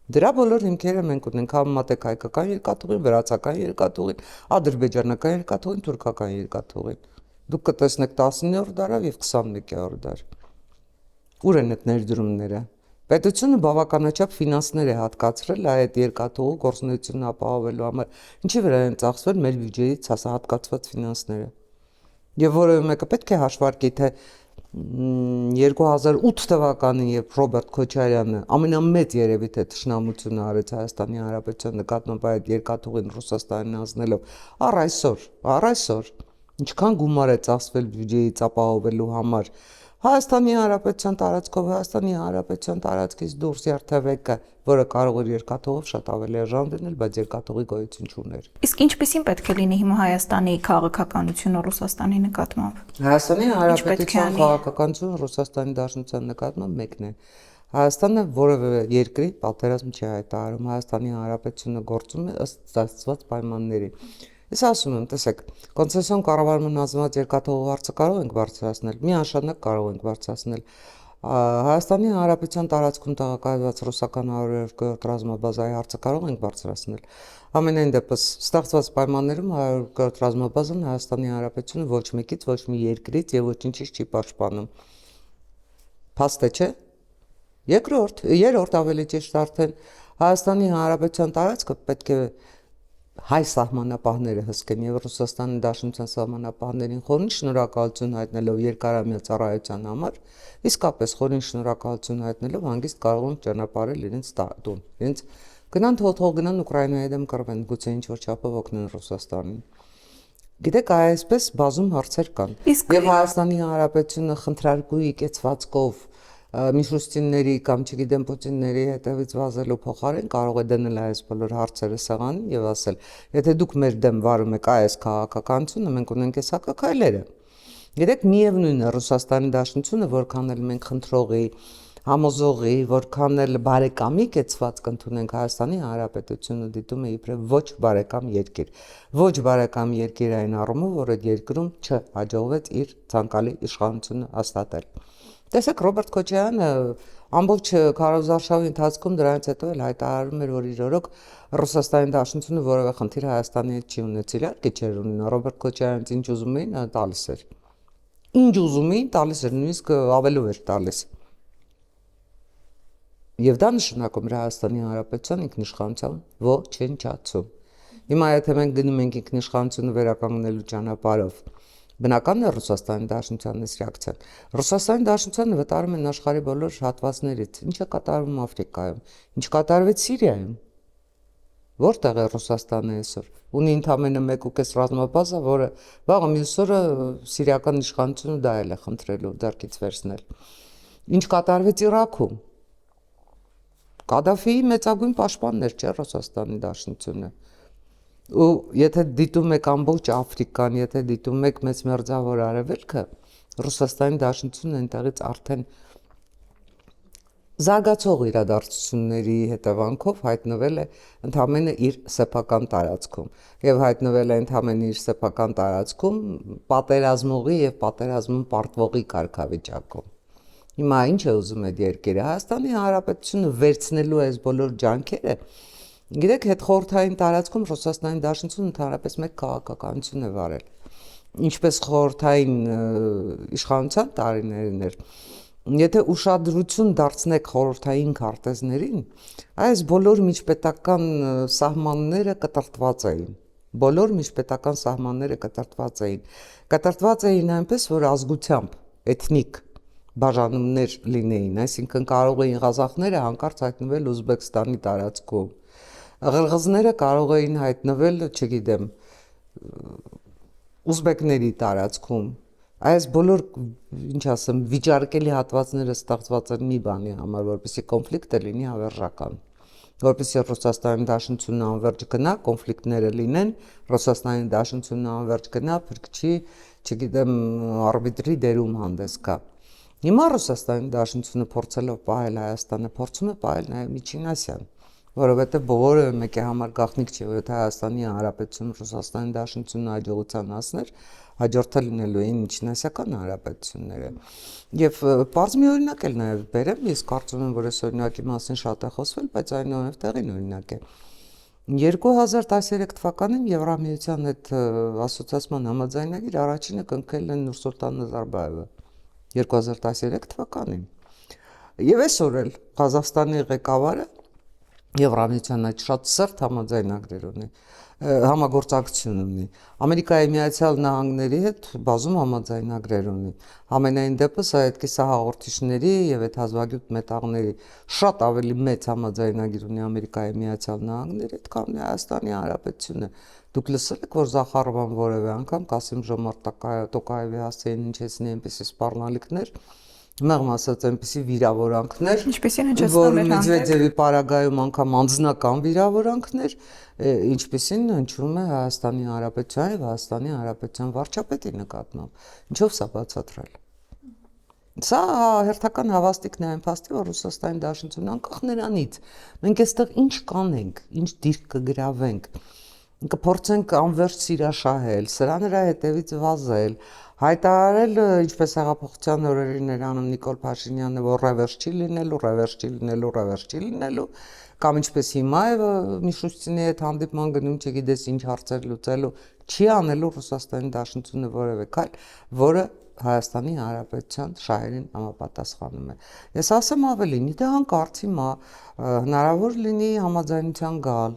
Դրա բոլոր հիմքերը մենք ունենք համեմատեք հայկական երկաթուղին, վրացական երկաթուղին, ադրբեջանական երկաթուղին, թուրքական երկաթուղին։ Դուք կտեսնեք 19-րդ դարով եւ 21-րդ դար։ Ուր են այդ ներդրումները։ Պետությունը բավականաչափ ֆինանսներ է հատկացրել այդ երկաթուղու գործունեությունը ապահովելու համար։ Ինչի վրա են ծախսվել մեր բյուջեից հատկացված ֆինանսները։ Եվ որևէ մեկը պետք է հաշվարկի, թե 2008 թվականին, երբ Ռոբերտ Քոչարյանը ամենամեծ երևի թե թշնամությունը արեց Հայաստանի Հանրապետության նկատմամբ այդ երկաթուղին Ռուսաստանին անցնելով, առ այսօր ինչքան գումար է ծախսվել բյուջեից ապահովելու համար Հայաստանի Հանրապետության տարածքով, Հայաստանի Հանրապետության տարածքից դուրս երթևեկը, որը կարող էր երկաթուղով շատ ավելի էժան դնել, բայց երկաթուղի գոյություն չուներ։ Իսկ ինչպեսին պետք է լինի հիմա Հայաստանի քաղաքականությունը Ռուսաստանի նկատմամբ։ Հայաստանի Հանրապետության քաղաքականությունը Ռուսաստանի Դաշնության նկատմամբ մեկն է։ Հայաստանը որևէ երկրի պատերազմ չի հայտարարում, Հայաստանի Հանրապետությունը գործում է ըստ ստացված պայմանների։ Ես ասում եմ, տեսեք, կոնցեսիոն կառավարման հանձնված երկաթուղու հարցը կարող ենք բարձրացնել, միանշանակ կարող ենք բարձրացնել։ Հայաստանի Հանրապետության տարածքում տեղակայված ռուսական 100-րդ ռազմաբազայի հարցը կարող ենք բարձրացնել։ Ամենայն դեպս ստեղծված պայմաններում 100-րդ ռազմաբազան Հայաստանի Հանրապետությունը ոչ մեկից, ոչ մի երկրից եւ ոչինչից չի պաշտպանում։ Փաստ է, չէ՞։ Երրորդ ավելի ճիշտ արդեն Հայաստանի Հանրապետության տարածքը պետք է հայ սահմանապահները հսկեն եւ Ռուսաստանի Դաշնության սահմանապահներին խորին շնորհակալություն հայտնելով երկարամյա ծառայության համար, իսկապես խորին շնորհակալություն հայտնելով հանգիստ կարող են ճանապարհել իրենց տուն։ Իրենց գնան թող գնան Ուկրաինայի դեմ կռվեն, գուցե ինչ-որ չափով օգնեն Ռուսաստանին։ Գիտեք, այսպես բազում հարցեր կան։ Եվ Հայաստանի Հանրապետությունը խնդրարկուի կեցվածքով Միշուստինների կամ չգիտեմ Պուտինների հետևից վազելու փոխարեն կարող է դնել այս բոլոր հարցերը սեղանին եւ ասել, եթե դուք մեր դեմ վարում եք այս քաղաքականությունը, մենք ունենք այս հակաքայլերը։ Գիտեք, միևնույնն է Ռուսաստանի Դաշնությունը, որքան էլ մենք խնդրողի, համոզողի, որքան էլ բարեկամի կեցված կընդունենք Հայաստանի Հանրապետությունը դիտում է իբրև ոչ բարեկամ երկիր։ Ոչ բարեկամ երկիր այն առումով, որ այդ երկրում չհաջողվեց իր ցանկալի իշխանությունը հաստատել։ Տեսեք, Ռոբերտ Քոչարյանը ամբողջ քարոզարշավի ընթացքում դրանից հետո էլ հայտարարում էր, որ իր օրոք Ռուսաստանի Դաշնությունը որևէ խնդիր Հայաստանի հետ չի ունեցել, իհարկե չէր ունենա, Ռոբերտ Քոչարյանից ինչ ուզում էին, տալիս էր։ Ինչ ուզում էին, տալիս էր, նույնիսկ ավելով էր տալիս։ Եվ դա նշանակում է Հայաստանի Հանրապետության ինքնիշխանության ոչնչացում։ Հիմա եթե մենք գնում ենք ինքնիշխանությունը վերականգնելու ճանապարհով, բնական է Ռուսաստանի Դաշնության ռեակցիան։ Ռուսաստանի Դաշնությանը վտարում են աշխարհի բոլոր հատվածներից, ինչ է կատարվում Աֆրիկայում, ինչ կատարվեց Սիրիայում։ Որտեղ է Ռուսաստանը այսօր։ Ունի ընդամենը 1.5 ռազմաբազա, որը վաղը մյուս օրը սիրիական իշխանությունը դա էլ է խնդրելու դարքից վերցնել։ Ինչ կատարվեց Իրաքում։ Կադաֆիի մեծագույն պաշտպանն էր, չէ՞, Ռուսաստանի Դաշնությունը։ Ու եթե դիտում եք ամբողջ Աֆրիկան, եթե դիտում եք մեծ մերձավոր արևելքը, Ռուսաստանի Դաշնությունը այնտեղից արդեն զարգացող իրադարձությունների հետևանքով հայտնվել է ընդամենը իր սեփական տարածքում եւ հայտնվել է ընդամենը իր սեփական տարածքում պատերազմողի եւ պատերազմում պարտվողի կարգավիճակում։ Հիմա ինչ է ուզում այդ երկիրը Հայաստանի Հանրապետությունը վերցնելու այս բոլոր ջանքերը։ Գիտեք, հետ խորհրդային տարածքում Ռուսաստանի Դաշնությունը ընդհանրապես մեկ քաղաքականություն է վարել։ Ինչպես խորհրդային իշխանության տարիներին էր։ Եթե ուշադրություն դարձնեք խորհրդային քարտեզներին, այս բոլոր միջպետական սահմանները կտրտված էին։ Բոլոր միջպետական սահմանները կտրտված էին։ Կտրտված էին այնպես, որ ազգությամբ, էթնիկ բաժանումներ լինեին, այսինքն կարող էին ղազախները հանկարծ հայտնվել Ուզբեկստանի տարածքում, ղրղզները կարող էին հայտնվել, չգիտեմ, ուզբեկների տարածքում։ Այս բոլոր, ինչ ասեմ, վիճարկելի հատվածները ստեղծված են մի բանի համար, որպեսզի կոնֆլիկտը լինի հավերժական, որպեսզի Ռուսաստանի Դաշնությունը անվերջ գնա, կոնֆլիկտները լինեն, Ռուսաստանի Դաշնությունը անվերջ գնա, փրկչի, չգիտեմ, արբիտրի դերում հանդես գա։ Հիմա Ռուսաստանի Դաշնությունը փորձելով պահել Հայաստանը, փորձում է պահել նաև Միջին Ասիան, որովհետև բոլորը մեկի համար գաղտնիք չի, որ եթե Հայաստանի Հանրապետությունը Ռուսաստանի Դաշնությունը հաջողության հասներ, հաջորդը լինելու էին միջինասիական հանրապետությունները։ Եւ բարձ մի օրինակ էլ նաև բերեմ, ես կարծում եմ, որ այս օրինակի մասին շատ է խոսվել, բայց այնուհետև տեղին օրինակ է։ 2013 թվականին Եվրամիության հետ ասոցիացիան համաձայնագիր առաջինը կնքել են Նուրսուլտան Նազարբաևը 2013 թվականին։ Եվ այսօր էլ Ղազախստանի ղեկավարը Եվրամիության այդ շատ սերտ համաձայնագրեր ունի, համագործակցություն ունի։ Ամերիկայի Միացյալ Նահանգների հետ բազում համաձայնագրեր ունի։ Ամենայն դեպս այդ կիսահաղորդիչների եւ այդ հազվագյուտ մետաղների շատ ավելի մեծ համաձայնագիր ունի Ամերիկայի Միացյալ Նահանգների հետ, քան Հայաստանի Հանրապետությունը։ Դուք լսել եք, որ Զախարովան որևէ անգամ Կասիմ-Ժոմարտ Տոկաևի հասցեին հնչեցնի այնպիսի սպառնալիքներ, մեղմ ասած այնպիսի վիրավորանքներ, ինչպեսին հնչեցնում էր Մեդվեդևի պարագայում անգամ անձնական վիրավորանքներ, ինչպեսին հնչում է Հայաստանի Հանրապետության եւ Հայաստանի Հանրապետության վարչապետի նկատմամբ։ Ինչով սա բացատրել։ Սա հերթական հավաստիքն է այն փաստի, որ Ռուսաստանի Դաշնությունը անկախ նրանից մենք այստեղ ինչ կանենք, ինչ դիրք կգրավենք, կփորձենք անվերջ սիրաշահել, սրա նրա հետևից վազել, հայտարարել, ինչպես հեղափոխության օրերին էր անում Նիկոլ Փաշինյանը, որ ռևերս չի լինելու, կամ ինչպես հիմա է Միշուստինի հետ հանդիպման գնում, չգիտես ինչ հարցեր լուծելու, չի անելու Ռուսաստանի Դաշնությունը որևէ քայլ, որը Հայաստանի Հանրապետության շահերին համապատասխանում է։ Ես ասեմ ավելին, դա հանկարծ հիմա հնարավոր լինի համաձայնության գալ,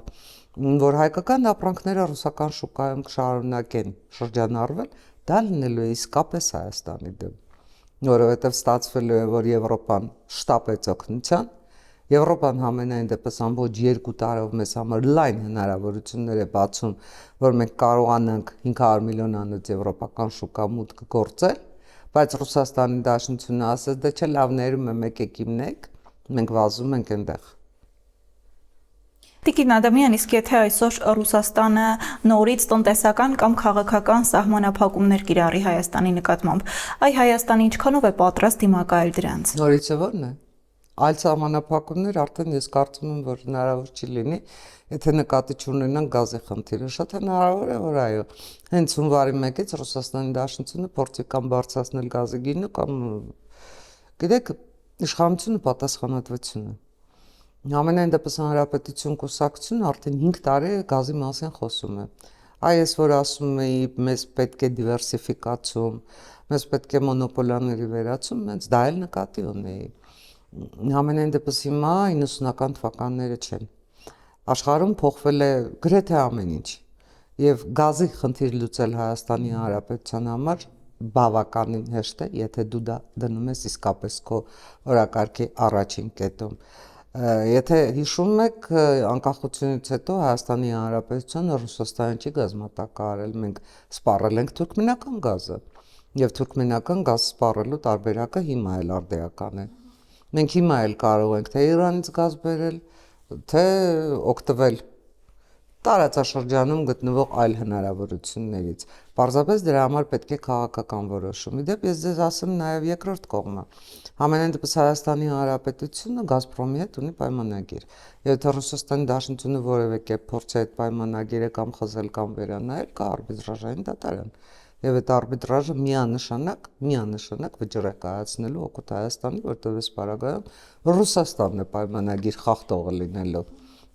որ հայկական ապրանքները ռուսական շուկայում կշարունակեն շրջանառվել, դա լինելու է իսկապես Հայաստանի դեմ, որովհետև ստացվելու է, որ Եվրոպան շտապեց օգնության, Եվրոպան համենայն դեպս ամբողջ 2 տարով մեզ համար լայն հնարավորություններ է բացում, որ մենք կարողանանք 500 միլիոնանոց եվրոպական շուկա մուտք գործել, բայց Ռուսաստանի Դաշնությունը ասաց, դե չէ լավ ներում է, եկեք իմնեք, մենք վազում ենք այնտեղ։ Տիկին Ադամյան, իսկ եթե այսօր Ռուսաստանը նորից տնտեսական կամ քաղաքական սահմանափակումներ կիրառի Հայաստանի նկատմամբ, այ Հայաստանը ինչքանով է պատրաստ դիմակայել դրանց։ Նորից է ո՞րն է։ Այլ սահմանափակումներ արդեն ես կարծում եմ, որ հնարավոր չի լինի, եթե նկատի չունենան գազի խնդիրը, շատ հնարավոր է, որ այո, հենց հունվարի 1-ից Ռուսաստանի Դաշնությունը փորձի կամ բարձրացնել գազի գինը կամ գիտեք, իշխանությունը պատասխանատվությունը։ Ամենայն դեպս Հանրապետություն կուսակցությունը արդեն 5 տարի է գազի մասին խոսում է։ Այս որ ասում էի, մեզ պետք է դիվերսիֆիկացում, մեզ պետք է մոնոպոլիաների վերացում, հենց դա էլ նկատի ունեի։ Ամենայն դեպս հիմա 90-ական թվականները չեն։ Աշխարհում փոխվել է գրեթե ամեն ինչ։ Եվ գազի խնդիր լուծել Հայաստանի Հանրապետության համար բավականին հեշտ է, եթե դու դա դնում ես իսկապես քո օրակարգի առաջին կետում։ Եթե հիշում եք, անկախությունից հետո Հայաստանի Հանրապետությունը Ռուսաստանին չի գազམ-ատակարարել, մենք սպառել ենք թուրքմենական գազը, եւ թուրքմենական գազ սպառելու տարբերակը հիմա էլ արդիական է։ Մենք հիմա էլ կարող ենք թե Իրանից գազ բերել, թե օգտվել տարածաշրջանում գտնվող այլ հնարավորություններից։ Պարզապես դրա համար պետք է քաղաքական որոշում։ Իդեպ ես ձեզ ասեմ նաև երկրորդ կողմը։ Ամենայն դեպս Հայաստանի Հանրապետությունը Գազպրոմի հետ ունի պայմանագիր։ Եթե Ռուսաստանի Դաշնությունը որևէ կերպ փորձի այդ պայմանագիրը կամ խզել կամ վերանայել, կա արբիտրաժային դատարան։ Եվ այդ արբիտրաժը միանշանակ վճռ է կայացնելու օգուտ Հայաստանի, որտեղ այս պարագայում Ռուսաստանն է պայմանագիր խախտողը լինելու։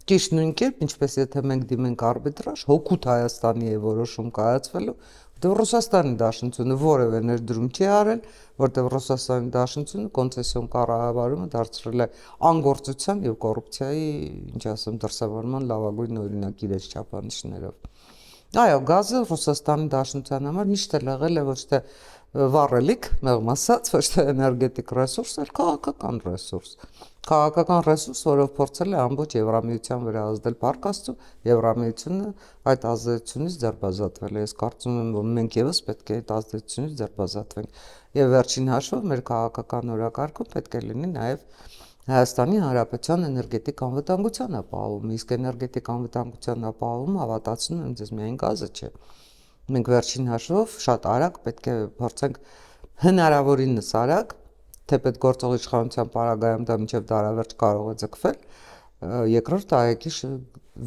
Ճիշտ նույն կերպ, ինչպես եթե մենք դիմենք արբիտրաժ, հօգուտ Հայաստանի է որոշում կայացվելու, որտեղ Ռուսաստանի Դաշնությունը որևէ ներդրում չի արել, որտեղ Ռուսաստանի Դաշնությունը կոնցեսիոն կառավարումը դարձրել է անգործության եւ կոռուպցիայի, ինչ ասեմ, դրսևորման լավագույն օրինակ իր չափանիշներով։ Այո, գազը Ռուսաստանի Դաշնության համար միշտ էլ եղել է ոչ թե վառելիք, մեղմ ասած, ոչ թե էներգետիկ ռեսուրս, այլ քաղաքական ռեսուրս։ Քաղաքական ռեսուրս, որով փորձել է ամբողջ Եվրամիության վրա ազդել Փարքաստու, Եվրամիությունը այդ ազդեցությունից ձերբազատվել է։ Ես կարծում եմ, որ մենք եւս պետք է այդ ազդեցությունից ձերբազատվենք։ Եվ վերջին հաշվով մեր քաղաքական օրակարգում պետք է լինի նաեւ Հայաստանի Հանրապետության էներգետիկ անվտանգության ապահովում, իսկ էներգետիկ անվտանգության ապահովումը հավատացնում եմ ձեզ միայն գազը չէ։ Մենք վերջին հաշվով շատ արագ պետք է փորձենք հնարավորինս արագ, թեպետ գործող իշխանության պարագայում դա մինչև դարավերջ կարող է ձգվել, երկրորդ այգի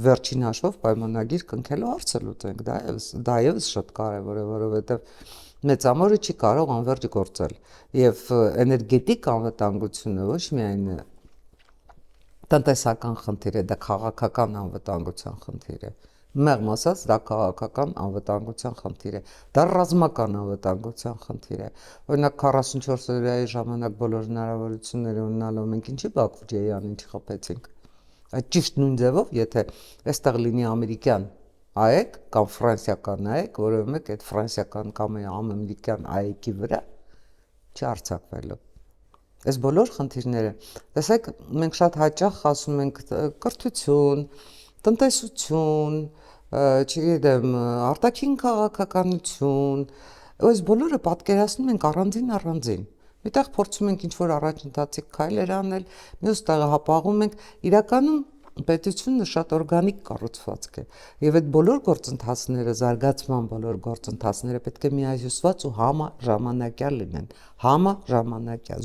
վերջին հաշվով պայմանագիր կնքելու հարցը լուծենք, դա եւս շատ կարեւոր է, որովհետեւ մեծամորը չի կարող անverջ գործել եւ էներգետիկ անվտանգությունը ոչ միայն տնտեսական խնդիր է, դա քաղաքական անվտանգության խնդիր է։ Մեղմ ասած, դա քաղաքական անվտանգության խնդիր է, դա ռազմական անվտանգության խնդիր է։ Օրինակ 44 օրյայի ժամանակ բոլոր հնարավորությունները ունենալով մենք ինչի Բաքու Ջեյանին չխփեցինք։ Այդ ճիշտ նույն ձևով, եթե այստեղ լինի ամերիկյան ԱԵԿ կամ ֆրանսիական ԱԵԿ, որովհետեւ մեկ այդ ֆրանսիական կամ ամերիկյան ԱԵԿ-ի վրա չարցակվելու։ Այս բոլոր խնդիրները, տեսեք, մենք շատ հաճախ ասում ենք կրթություն, տնտեսություն, չգիտեմ, արտաքին քաղաքականություն, այս բոլորը պատկերացնում ենք առանձին։ Միտեղ փորձում ենք ինչ-որ առաջընթացիկ քայլեր անել, մյուս տեղը հապաղում ենք, իրականում պետությունը շատ օրգանիկ կառուցվածք է, եւ այդ բոլոր գործընթացները, զարգացման բոլոր գործընթացները պետք է միահյուսված ու համաժամանակյա լինեն,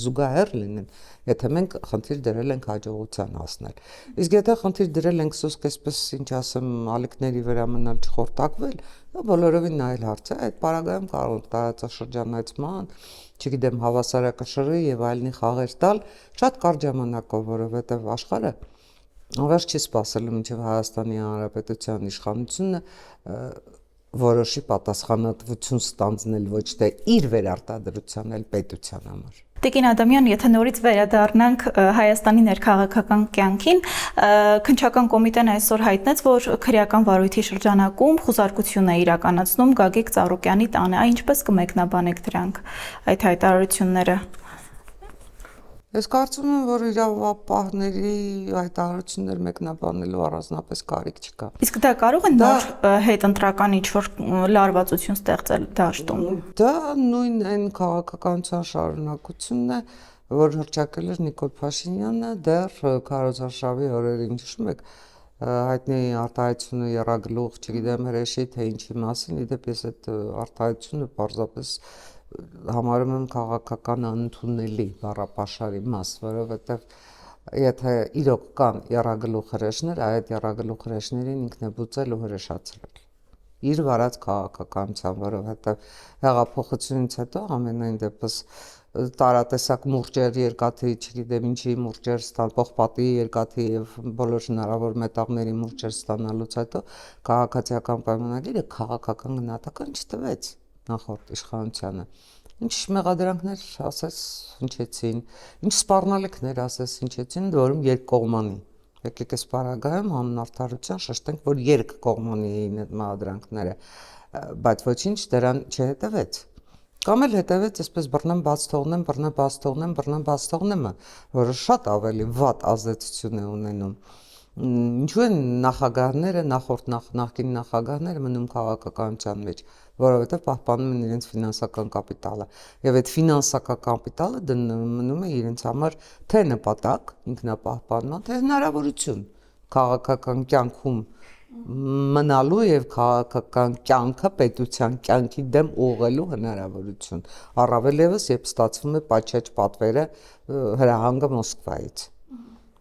զուգահեռ լինեն, եթե մենք խնդիր դրել ենք հաջողության հասնել։ Իսկ եթե խնդիր դրել ենք սոսկ այսպես, ինչ ասեմ, ալիքների վրա մնալ չխորտակվել, դա բոլորովին այլ հարց է, այդ պարագայում կարող ենք տարածաշրջանացման, չգիտեմ, հավասարակշռի եւ այլնի խաղեր տալ շատ կարճ ժամանակով, որովհետեւ աշխարհը անverջ չի սпасելու մինչև Հայաստանի Հանրապետության իշխանությունը որոշի պատասխանատվություն ստանձնել ոչ թե իր վերարտադրության, այլ պետության համար։ Տիկին Ադամյան, եթե նորից վերադառնանք Հայաստանի ներքաղաքական կյանքին, քննչական կոմիտեն այսօր հայտնեց, որ քրեական վարույթի շրջանակում խուզարկություն է իրականացնում Գագիկ Ծառուկյանի տանը, ինչպես կմեկնաբանեք դրանք, այդ հայտարարությունները։ Ես կարծում եմ, որ իրավապահների հայտարարություններ մեկնաբանելու առանձնապես կարիք չկա։ Իսկ դա կարող է նոր հետընտրական ինչ-որ լարվածություն ստեղծել դաշտում։ Դա նույն այն քաղաքականության շարունակությունն է, որ հռչակել էր Նիկոլ Փաշինյանը դեռ քարոզարշավի օրերին, հիշում եք, հայտնի արտահայտությունը եռագլուխ, չգիտեմ, հրեշի թե ինչի մասին, իդեպ ես այդ արտահայտությունը պարզապես համարում եմ քաղաքական անընդունելի բառապաշարի մաս, որովհետև եթե իրոք կան եռագլուխ հրեշներ, այդ եռագլուխ հրեշներին ինքն է բուծել ու հրեշացրել իր վարած քաղաքականությամբ, որովհետև հեղափոխությունից հետո ամենայն դեպս տարատեսակ մուրճեր, երկաթի, չգիտեմ ինչի մուրճեր պողպատի, երկաթի եւ բոլոր հնարավոր մետաղների մուրճեր ստանալուց հետո քաղաքացիական պայմանագիրը քաղաքական գնահատական չտվեց նախորդ իշխանությանը։ Ինչ մեղադրանքներ ասես հնչեցին, ինչ սպառնալիքներ ասես հնչեցին, որում երկկողմանի։ Եկեք այս պարագայում հանուն արդարության շեշտենք, որ երկկողմանի էին այդ մեղադրանքները, բայց ոչինչ դրան չհետևեց։ Կամ էլ հետևեց այսպես բռնեմ բաց թողնեմ, բռնեմ բաց թողնեմ, բռնեմ բաց թողնեմը, որը շատ ավելի վատ ազդեցություն է ունենում։ Ինչու են նախագահները, նախկին նախագահները մնում քաղաքականության մեջ, որովհետև պահպանում են իրենց ֆինանսական կապիտալը, եւ այդ ֆինանսական կապիտալը մնում է իրենց համար թե նպատակ ինքնապահպանման, թե հնարավորություն քաղաքական կյանքում մնալու եւ քաղաքական կյանքը պետության կյանքի դեմ ուղղելու հնարավորություն, առավել եւս երբ ստացվում է պատշաճ պատվերը հրահանգը Մոսկվայից։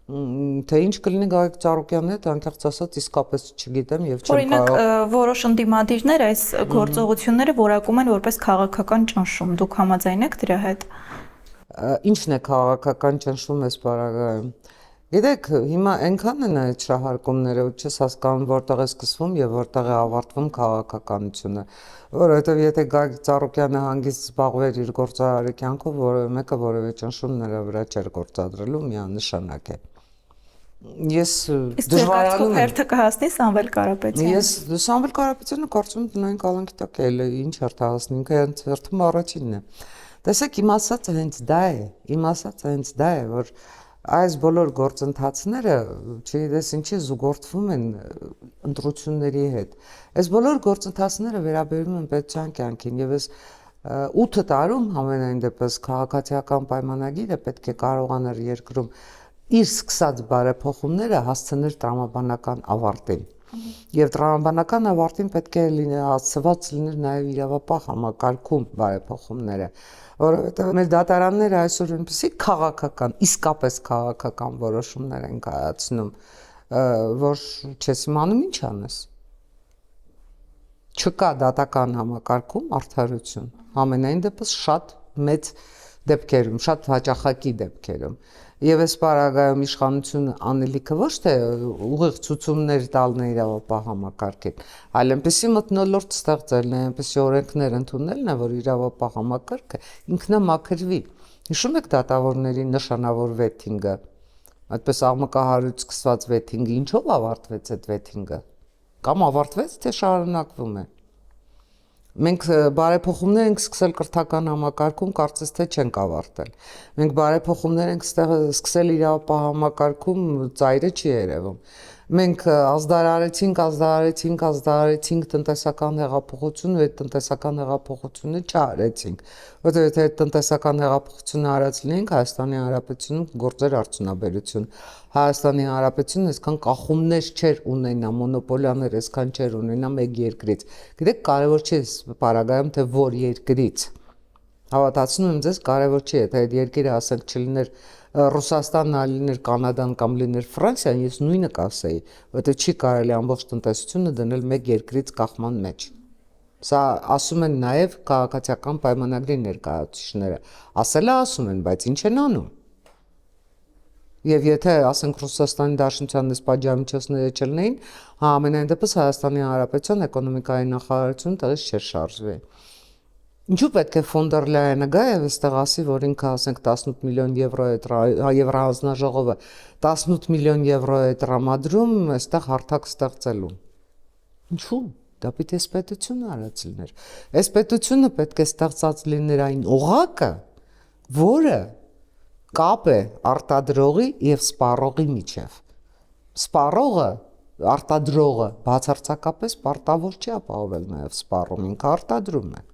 Թե ինչ կլինի Գագիկ Ծառուկյանի հետ, անկեղծ ասած իսկապես չգիտեմ եւ չեմ Օրինակ որոշ ընդդիմադիրներ այս գործողությունները որակում են որպես քաղաքական ճնշում։ Դուք համաձայն եք դրա հետ։ Ինչն է քաղաքական ճնշում այս պարագայում։ Գիտեք, հիմա այնքան են այդ շահարկումները, որ չես հասկանում որտեղ է սկսվում եւ որտեղ է ավարտվում քաղաքականությունը, որովհետեւ եթե Գագիկ Ծառուկյանը հանգիստ զբաղվեր իր գործարարի կյանքով, որևէ մեկը որևէ ճնշում նրա վրա չէր գործադրելու, միանշանակ է։ Ես դժվարանում հերթը կհասնի Սամվել Կարապետյանին։ Ես Սամվել Կարապետյանը կարծում եմ տնային կալանքի տակ է, ինչ հերթ հասնի, ինքը հերթը առաջինն է։ Տեսեք, իմ ասածը հենց դա է, որ այս բոլոր գործընթացները, չգիտես ինչի զուգորդվում են ընտրությունների հետ։ Այս բոլոր գործընթացները վերաբերում են պետության կյանքին եւ այս 8 տարում ամենայն դեպս քաղաքացիական պայմանագիրը պետք է կարողանար երկրում իր սկսած բարեփոխումները հասցնել տրամաբանական ավարտին։ Եվ տրամաբանական ավարտին պետք է հասցված լիներ նաև իրավապահ համակարգում բարեփոխումները, որովհետև մեր դատարանները այսօր այնպեսի քաղաքական, իսկապես քաղաքական որոշումներ են կայացնում, որ չես իմանում ինչ անես։ Չկա դատական համակարգում արդարություն, ամենայն դեպս շատ մեծ դեպքերում, շատ հաճախակի դեպքերում։ Եվ այս պարագայում իշխանությունը անելիքը ոչ թե ուղիղ ցուցումներ տալն է իրավապահ համակարգին, այլ այնպեսի մթնոլորտ ստեղծելն է, այնպեսի օրենքներ ընդունելն է, որ իրավապահ համակարգը ինքնամաքրվի։ Հիշում եք դատավորների նշանավոր վեթինգը, այդպես աղմկահարույց սկսված վեթինգը, ինչով ավարտվեց այդ վեթինգը, կամ ավարտվեց, թե շարունակվում է։ Մենք բարեփոխումներ ենք սկսել կրթական համակարգում, կարծես թե չենք ավարտել։ Մենք բարեփոխումներ ենք սկսել իրավապահ համակարգում, ծայրը չի երևում։ Մենք ազդարարեցինք տնտեսական հեղափոխություն, ու այդ տնտեսական հեղափոխությունը չարեցինք, որովհետև եթե այդ տնտեսական հեղափոխությունը արած լինենք, Հայաստանի Հանրապետությունում գործեր արդյունաբերություն։ Հայաստանի Հանրապետությունն այսքան կախումներ չէր ունենա, մոնոպոլիաներ այսքան չէր ունենա մեկ երկրից։ Գիտեք, կարևոր չի պարագայում, թե որ երկրից։ Հավատացնում եմ ձեզ, կարևոր չի, եթե այդ երկիրը ասենք չլիներ Ռուսաստանն, այլ լիներ Կանադան կամ լիներ Ֆրանսիան, ես նույնը կասեի, որովհետև չի կարելի ամբողջ տնտեսությունը դնել մեկ երկրից կախման մեջ։ Սա ասում են նաև քաղաքացիական պայմանագրի ներկայացուցիչները։ Ասելը ասում են, բայց ինչ են անում։ Եվ եթե ասենք Ռուսաստանի Դաշնության այս պատժամիջոցները չլինեին, ամենայն դեպս Հայաստանի Հանրապետության էկոնոմիկայի նախարարությունը տեղից չէր շարժվի։ Ինչու պետք է ֆոն դեր Լայենը գա եւ այստեղ ասի, որ ինքը ասենք 18 միլիոն եվրո է Եվրահանձնաժողովը 18 միլիոն եվրո է տրամադրում այստեղ հարթակ ստեղծելու։ Ինչու՞։ Դա պիտի այս պետությունը արած լիներ։ Այս պետությունը պետք է ստեղծած լիներ այն օղակը, որը կապ է արտադրողի եւ սպառողի միջև։ Սպառողը, արտադրողը բացարձակապես պարտավոր չի ապահովել նաեւ սպառում, ինքը արտադրում է։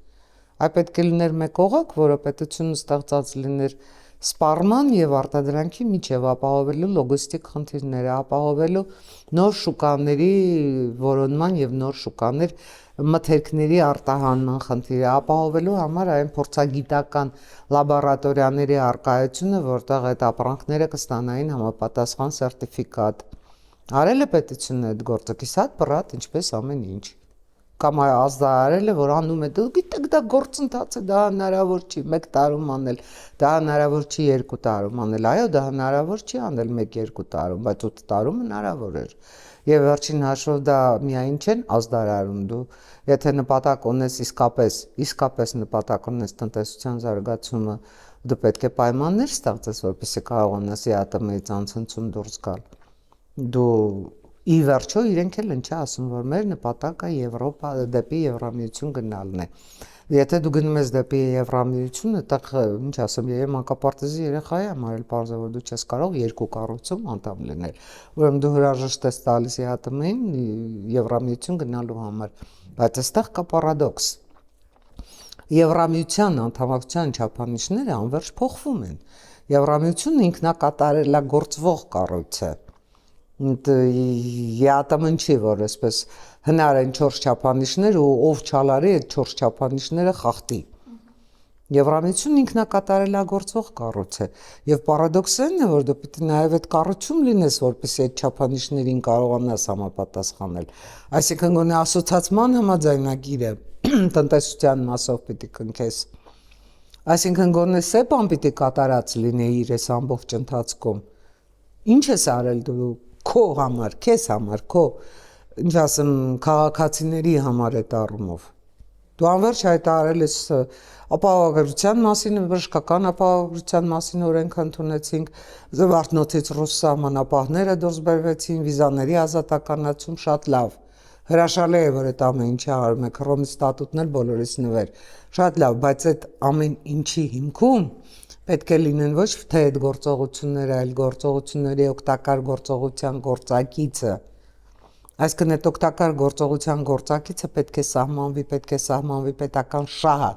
Այ պետք է լիներ մեկ օղակ, որը պետությունը ստեղծած լիներ սպառման եւ արտադրանքի միջև ապահովելու լոգիստիկ խնդիրները, ապահովելու նոր շուկաների որոնման եւ նոր շուկաներ մթերքների արտահանման խնդիրը, ապահովելու համար այն փորձագիտական լաբորատորիաների արկայությունը, որտեղ այդ ապրանքները կստանային համապատասխան սերտիֆիկատ։ Արել է պետությունը այդ գործը, կիսատ բռատ ինչպես ամեն ինչ։ կամ ազդարարել է, որ անում է, դու գիտեք դա գործընթաց է, դա հնարավոր չի 1 տարում անել, դա հնարավոր չի 2 տարում անել, այո, դա հնարավոր չի անել 1-2 տարում, բայց 8 տարում հնարավոր էր։ Եվ վերջին հաշվով դա միայն չեն ազդարարում, դու եթե նպատակ ունես իսկապես նպատակ ունես տնտեսության զարգացումը, դու պետք է պայմաններ ստեղծես, որպեսզի կարողանաս ԵԱՏՄ-ից անցնցում դուրս գալ։ Դու ի վերջո իրենք էլ ինչ ասում, որ մեր նպատակը Եվրոպա դեպի Եվրամիություն գնալն է։ Եթե դու գնում ես դեպի Եվրամիություն, այդտեղ ինչ ասեմ, եւ մանկապարտեզի երեխայի համար էլ պարզ է, որ դու չես կարող 2 կառույցում անդամ լինել։ Ուրեմն դու հրաժեշտ ես տալիս ԵԱՏՄ-ին Եվրամիություն գնալու համար, բայց այստեղ կա պարադոքս։ Եվրամիության անդամակցության չափանիշները անվերջ փոխվում են։ Եվրամիությունն ինքնակատարելագործվող կառույց է։ ԵԱՏՄ-ն չի, որ այսպես հնարեն 4 չափանիշներ ու ով չալարի այդ 4 չափանիշները խախտի։ Եվրամիությունն ինքնակատարելագործվող կառույց է եւ պարադոքսն է, որ դու պետք է նաեւ այդ կառույցում լինես, որպեսզի այդ չափանիշներին կարողանաս համապատասխանել։ Այսինքն գոնե ասոցիացիան համաձայնագիրը տնտեսության մասով պետք է կնքես։ Այսինքն գոնե ՍԵՊԱ-ն պետք է կատարած լինի իր այս ամբողջ ընթացքում։ Ինչ ես արել դու քո համար, քեզ համար, քո ինչ ասեմ, քաղաքացիների համար այդ առումով։ Դու անverջ հայտարարել ես ապահովագրության մասին, բժշկական ապահովագրության մասին օրենք ընդունեցինք, Զվարթնոցից ռուս սահմանապահները դուրս բերվեցին, վիզաների ազատականացում, շատ լավ։ Հրաշալի է, որ այդ ամեն ինչը արում եք, Հռոմի ստատուտն էլ բոլորիս նվեր։ Շատ լավ, բայց այդ ամեն ինչի հիմքում պետք է լինեն ոչ թե այդ գործողությունները, այլ գործողությունների օգտակար գործողության գործակիցը։ Այսինքն այդ օգտակար գործողության գործակիցը պետք է սահմանվի պետական շահը,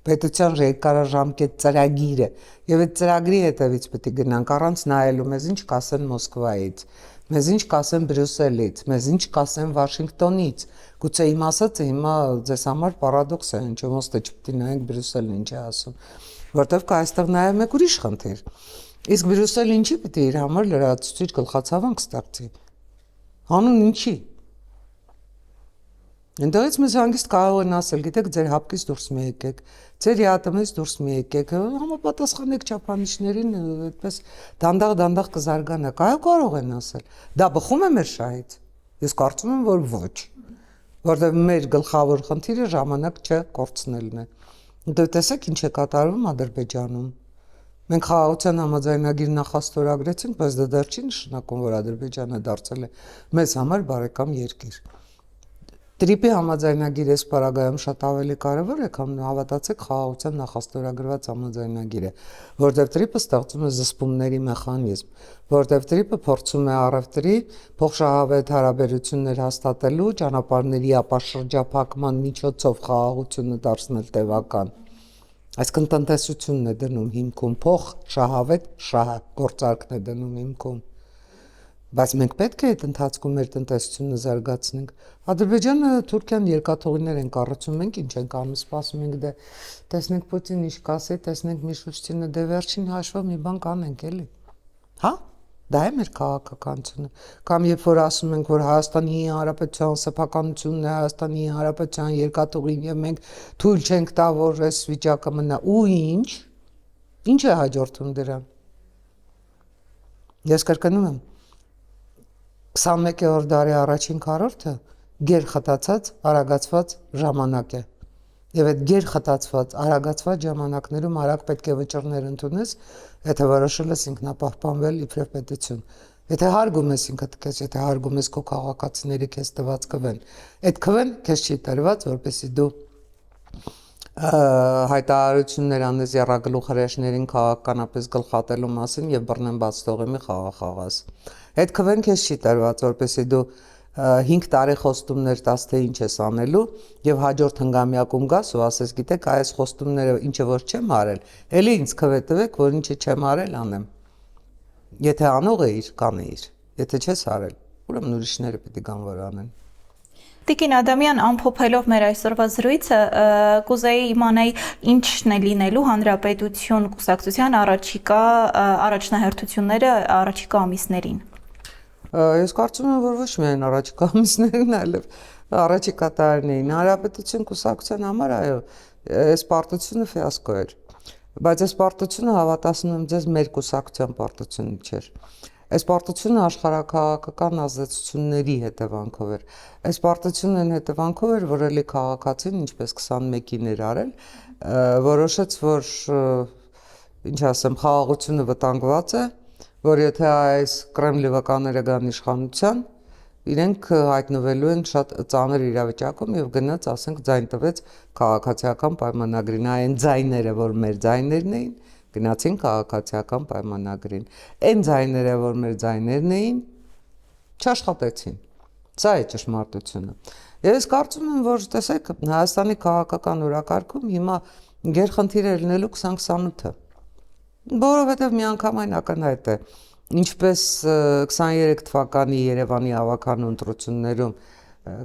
պետության երկարաժամկետ ծրագիրը, եւ այդ ծրագրի հետևից պետք է գնանք առանց նայելու մեզ ինչ կասեն Մոսկվայից, մեզ ինչ կասեն Բրյուսելից, մեզ ինչ կասեն Վաշինգտոնից։ Գուցե իմ ասածը հիմա ձեզ համար պարադոքս է, ինչ ոնց թե չպետք է նայենք Բրյուսելն ինչ է ասում, որտեվ կա այստեղ նաեւ մեկ ուրիշ խնդիր։ Իսկ Բրյուսելը ինչի պետք է իր համար լրացուցիչ գլխացավանք ստեղծի։ Հանուն ինչի։ Այնտեղից մեզ հանգիստ կարող են ասել, գիտեք, ձեր հապկից դուրս մի եկեք, ձեր ԵԱՏՄ-ից դուրս մի եկեք, համապատասխանեք չափանիշներին, այդպես դանդաղ կզարգանաք, այո կարող են ասել։ Դա բխում է մեր շահից։ Ես կարծում եմ, որ ոչ, որտեղ մեր գլխավոր խնդիրը ժամանակ չկորցնելն է։ Դե տեսեք ինչ է կատարվում Ադրբեջանում։ Մենք խաղաղության համաձայնագիր նախաստորագրեցինք, բայց դա դեռ չի նշանակում, որ Ադրբեջանը դարձել է մեզ համար բարեկամ երկիր։ Տրիպի համաձայնագիրը այս պարագայում շատ ավելի կարևոր է, քան հավատացեք խաղաղության նախաստորագրված համաձայնագիրը, որտեղ տրիպը ստեղծում է զսպումների մեխանիզմ, որտեղ տրիպը փորձում է առևտրի փոխշահավետ հարաբերություններ հաստատելու ճանապարհների ապաշրջափակման միջոցով խաղաղությունը դարձնել տևական։ Այսինքն տնտեսությունն է դնում հիմքում, փոխշահավետ գործարքն է դնում հիմքում։ Բայց մենք պետք է այդ ընթացքում մեր տնտեսությունը զարգացնենք։ Ադրբեջանը, Թուրքիան երկաթուղիներ են կառուցում, մենք ինչ ենք անում, սպասում ենք դե տեսնենք Պուտին ինչ կասի, տեսնենք Միշուշտինը, դե վերջին հաշվով մի բան կանենք էլի։ Հա? Դա է մեր քաղաքականությունը։ Կամ երբ որ ասում ենք, որ Հայաստանի Հանրապետության սեփականությունն է, Հայաստանի Հանրապետության երկաթուղին եւ մենք թույլ չենք տա, որ այս վիճակը մնա, ու ինչ։ Ինչ է հաջորդում դրան։ Ես կրկնում եմ 21-րդ դարի առաջին քառորդը գերխտացած, արագացված ժամանակ է։ Եվ այդ գերխտացված, արագացված ժամանակներում արագ պետք է վճռներ ընդունես, եթե որոշել ես ինքնապահպանվել իբրև պետություն։ Եթե հարգում ես ինքդ քեզ, եթե հարգում ես քո քաղաքացիների քեզ տված քվեն, այդ քվեն քեզ չի տրված, որպեսզի դու հայտարարություններ անես եռագլուխ հրեշներին քաղաքականապես գլխատելու մասին եւ բռնեն բաց թողի խաղաղաս։ Այդ քվեն քեզ չի տրված, որպեսզի դու 5 տարի խոստումներ տաս թե ինչ ես անելու եւ հաջորդ հնգամյակում գաս ու ասես, գիտեք, այս խոստումները ինչը որ չեմ արել, էլի ինձ քվե տվեք, որ ինչը չեմ արել անեմ։ Եթե անող էիր, կանեիր, եթե չես արել, ուրեմն ուրիշները պետք է գան որ անեն։ Տիկին Ադամյան, ամփոփելով մեր այսօրվա զրույցը, կուզեի իմանալ ինչն է լինելու Հանրապետություն կուսակցության առաջիկա առաջնահերթությունները առաջիկա ամիսներին։ Ես կարծում եմ, որ ոչ միայն առաջիկա ամիսներին, այլև Առաջիկա տարիներին Հանրապետություն կուսակցության համար այո, այս պարտությունը ֆիասկո էր։ Բայց այս պարտությունը հավատացնում եմ ձեզ մեր կուսակցության պարտությունը չէր։ Այս պարտությունը աշխարհակաղակական ազդեցությունների հետևանքով էր։ Այս պարտությունն հետևանքով էր, որ էլի քաղաքացին, ինչպես 21-ին էր արել, որոշեց, որ ինչ ասեմ, խաղաղությունը վտանգված է, որ եթե այս կրեմլիվականները գան իշխանության, իրենք հայտնվելու են շատ ծանր իրավիճակում եւ գնաց, ասենք, ձայն տվեց քաղաքացիական պայմանագրին, այն ձայները, որ մեր ձայներն էին, գնացին քաղաքացիական պայմանագրին։ Այն ձայները, որ մեր ձայներն էին, չաշխատեցին։ Սա է ճշմարտությունը։ Ես կարծում եմ, որ տեսեք, Հայաստանի քաղաքական օրակարգում հիմա գերխնդիր է լինելու 2028-ը։ Որովհետև միանգամայն ակնհայտ է, ինչպես 23 թվականի Երևանի ավականու ընտրություններում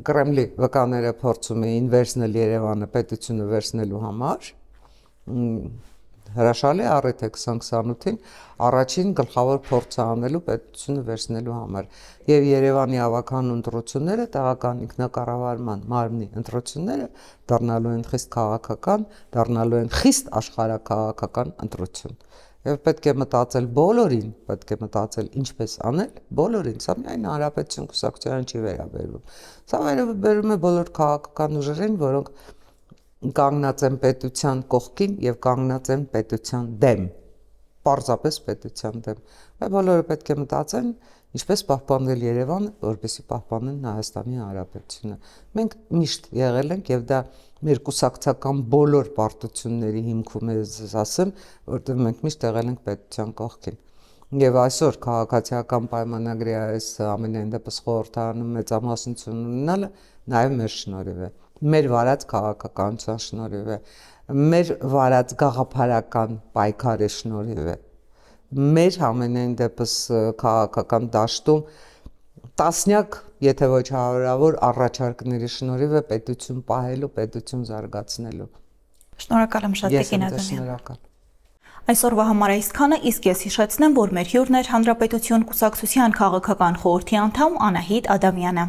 Կրեմլի վկաները փորձում էին վերցնել Երևանը պետությունը վերցնելու համար, հրաշալի առիթ է 2028-ին առաջին գլխավոր փորձը անելու պետությունը վերցնելու համար եւ Երևանի ավականու ընտրությունները տեղական ինքնակառավարման մարմնի ընտրությունները դառնալու են խիստ քաղաքական, դառնալու են խիստ աշխարհակաղակական ընտրություն։ Եվ պետք է մտածել բոլորին, պետք է մտածել ինչպես անել բոլորին, սա միայն Հանրապետություն կուսակցությանը չի վերաբերվում։ Սա վերաբերում է բոլոր քաղաքական ուժերին, որոնք կանգնած են պետության կողքին եւ կանգնած են պետության դեմ, պարզապես պետության դեմ։ Բայց բոլորը պետք է մտածեն ինչպես պահպանել Երևանը, որպեսզի պահպանեն Հայաստանի Հանրապետությունը։ Մենք միշտ եղել ենք եւ դա մեր կուսակցական բոլոր պարտությունների հիմքում է ասեմ, որտեղ մենք միշտ եղել ենք պետության կողքին։ Եվ այսօր քաղաքացիական պայմանագրի այս ամենայն դեպս խորհրդարանում մեծամասնություն ունենալը նաեւ մեր շնորհիվ է, մեր վարած քաղաքականության շնորհիվ է, մեր վարած գաղափարական պայքարի շնորհիվ է, մեր ամենայն դեպս քաղաքական դաշտում տասնյակ, եթե ոչ հարյուրավոր առաջարկների շնորհիվ է պետություն պահելու, պետություն զարգացնելու։ Շնորհակալ եմ շատ Տիկին Ադամյան։ Շնորհակալ։ Այսօրվա համար այսքանը, իսկ ես հիշեցնեմ, որ մեր հյուրն էր Հանրապետություն կուսակցության քաղաքական խորհրդի անդամ Անահիտ Ադամյանը։